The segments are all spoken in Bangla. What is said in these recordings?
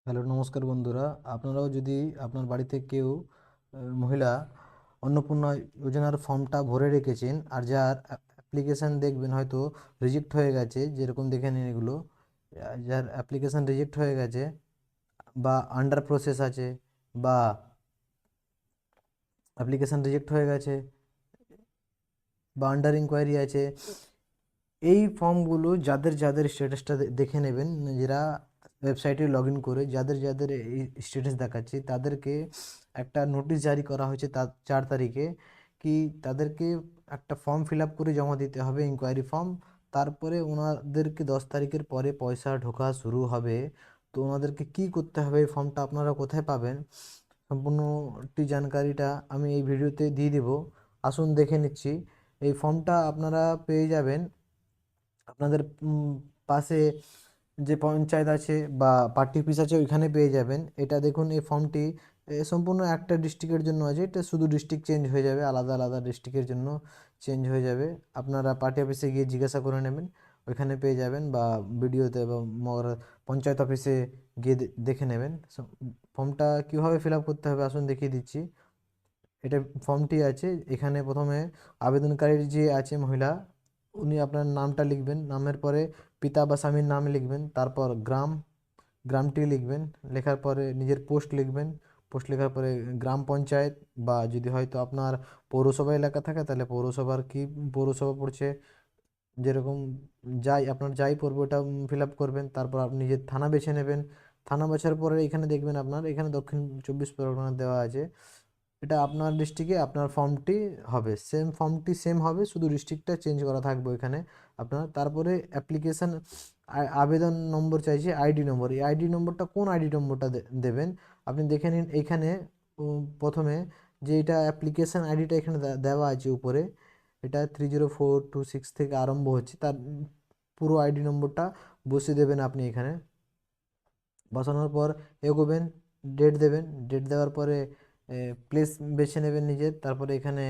হ্যালো, নমস্কার বন্ধুরা। আপনারাও যদি আপনার বাড়িতে কেউ মহিলা অন্নপূর্ণা যোজনার ফর্মটা ভরে রেখেছেন আর যার অ্যাপ্লিকেশান দেখবেন হয়তো রিজেক্ট হয়ে গেছে, যেরকম দেখে নিন এগুলো, যার অ্যাপ্লিকেশান রিজেক্ট হয়ে গেছে বা আন্ডার প্রসেস আছে বা অ্যাপ্লিকেশান রিজেক্ট হয়ে গেছে বা আন্ডার ইনকোয়ারি আছে, এই ফর্মগুলো যাদের যাদের স্ট্যাটাসটা দেখে নেবেন নিজেরা ওয়েবসাইটে লগ ইন করে। যাদের যাদের এই স্ট্যাটাস দেখাচ্ছে তাদেরকে একটা নোটিশ জারি করা হয়েছে তার 4 তারিখে, কি তাদেরকে একটা ফর্ম ফিল আপ করে জমা দিতে হবে, ইনকোয়ারি ফর্ম। তারপরে ওনাদেরকে 10 তারিখের পরে পয়সা ঢোকা শুরু হবে। তো ওনাদেরকে কি করতে হবে, এই ফর্মটা আপনারা কোথায় পাবেন, সম্পূর্ণটি জানকারিটা আমি এই ভিডিওতে দিয়ে দেব। আসুন দেখে নিচ্ছি। এই ফর্মটা আপনারা পেয়ে যাবেন আপনাদের পাশে যে পঞ্চায়েত আছে বা পার্টি অফিস আছে ওইখানে পেয়ে যাবেন। এটা দেখুন, এই ফর্মটি সম্পূর্ণ একটা ডিস্ট্রিক্টের জন্য আছে। এটা শুধু ডিস্ট্রিক্ট চেঞ্জ হয়ে যাবে, আলাদা আলাদা ডিস্ট্রিক্টের জন্য চেঞ্জ হয়ে যাবে। আপনারা পার্টি অফিসে গিয়ে জিজ্ঞাসা করে নেবেন, ওইখানে পেয়ে যাবেন, বা বিডিওতে বা মগর পঞ্চায়েত অফিসে গিয়ে দেখে নেবেন। ফর্মটা কীভাবে ফিল আপ করতে হবে আসুন দেখিয়ে দিচ্ছি। এটা ফর্মটি আছে, এখানে প্রথমে আবেদনকারীর যে আছে মহিলা, উনি আপনার নামটা লিখবেন, নামের পরে পিতা বা স্বামীর নাম লিখবেন, তারপর গ্রামটি লিখবেন, লেখার পরে নিজের পোস্ট লিখবেন, পোস্ট লেখার পরে গ্রাম পঞ্চায়েত, বা যদি হয়তো আপনার পৌরসভা এলাকা থাকে তাহলে পৌরসভার কি পৌরসভা পড়ছে, যেরকম আপনার যাই পড়বে ওটা ফিল আপ করবেন। তারপর আপনি নিজের থানা বেছে নেবেন। থানা বাছার পরে এখানে দেখবেন আপনার এখানে দক্ষিণ 24 পরগনা দেওয়া আছে। এটা আপনার ডিস্ট্রিক্টে আপনার ফর্মটি হবে, সেম ফর্মটি সেম হবে, শুধু ডিস্ট্রিক্টটা চেঞ্জ করা থাকবে ওইখানে আপনার। তারপরে অ্যাপ্লিকেশান আবেদন নম্বর চাইছে, আইডি নম্বর। এই আইডি নম্বরটা কোন আইডি নম্বরটা দেবেন আপনি দেখে নিন। এইখানে প্রথমে যে এটা অ্যাপ্লিকেশান আইডিটা এখানে দেওয়া আছে উপরে, এটা 3042 থেকে আরম্ভ হচ্ছে, তার পুরো আইডি নম্বরটা বসিয়ে দেবেন আপনি এখানে। বসানোর পর এগোবেন, ডেট দেবেন, ডেট দেওয়ার পরে প্লেস বেছে নেবেন নিজের, তারপরে এখানে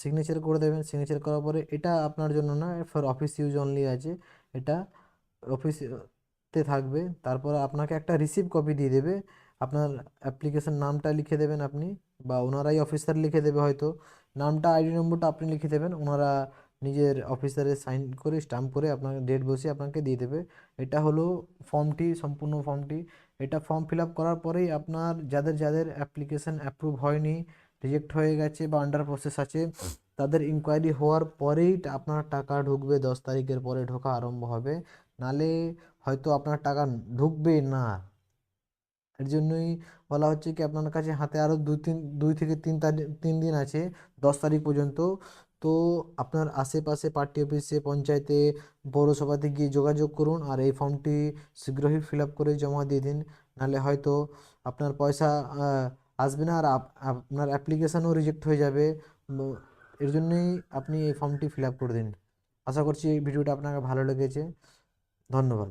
সিগনেচার করে দেবেন। সিগনেচার করার পরে এটা আপনার জন্য না, ফর অফিস ইউজ অনলি আছে, এটা অফিসতে থাকবে। তারপর আপনাকে একটা রিসিভ কপি দিয়ে দেবে, আপনার অ্যাপ্লিকেশন নামটা লিখে দেবেন আপনি, বা ওনারাই অফিসার লিখে দেবে হয়তো। নামটা আইডি নম্বরটা আপনি লিখে দেবেন, ওনারা নিজের অফিসারে সাইন করে স্টাম্প করে আপনাকে ডেট বসিয়ে আপনাকে দিয়ে দেবে। এটা হলো ফর্মটি, সম্পূর্ণ ফর্মটি। এটা ফর্ম ফিল আপ করার পরেই আপনার যাদের যাদের অ্যাপ্লিকেশন অ্যাপ্রুভ হয়নি, রিজেক্ট হয়ে গেছে বা আন্ডার প্রসেস আছে, তাদের ইনকোয়ারি হওয়ার পরেই আপনার টাকা ঢুকবে। 10 তারিখের পরে ঢোকা আরম্ভ হবে, নালে হয়তো আপনার টাকা ঢুকবে না। এর জন্যই বলা হচ্ছে কি আপনার কাছে হাতে আরও 2 থেকে 3 তারিখ 3 দিন আছে, 10 তারিখ পর্যন্ত। তো আপনার আশেপাশে পার্টি অফিসে, পঞ্চায়েতে, পৌরসভাতে গিয়ে যোগাযোগ করুন আর এই ফর্মটি শীঘ্রই ফিল আপ করে জমা দিয়ে দিন, নাহলে হয়তো আপনার পয়সা আসবে না আর আপনার অ্যাপ্লিকেশানও রিজেক্ট হয়ে যাবে। এর জন্যই আপনি এই ফর্মটি ফিল আপ করে দিন। আশা করছি এই ভিডিওটা আপনাকে ভালো লেগেছে। ধন্যবাদ।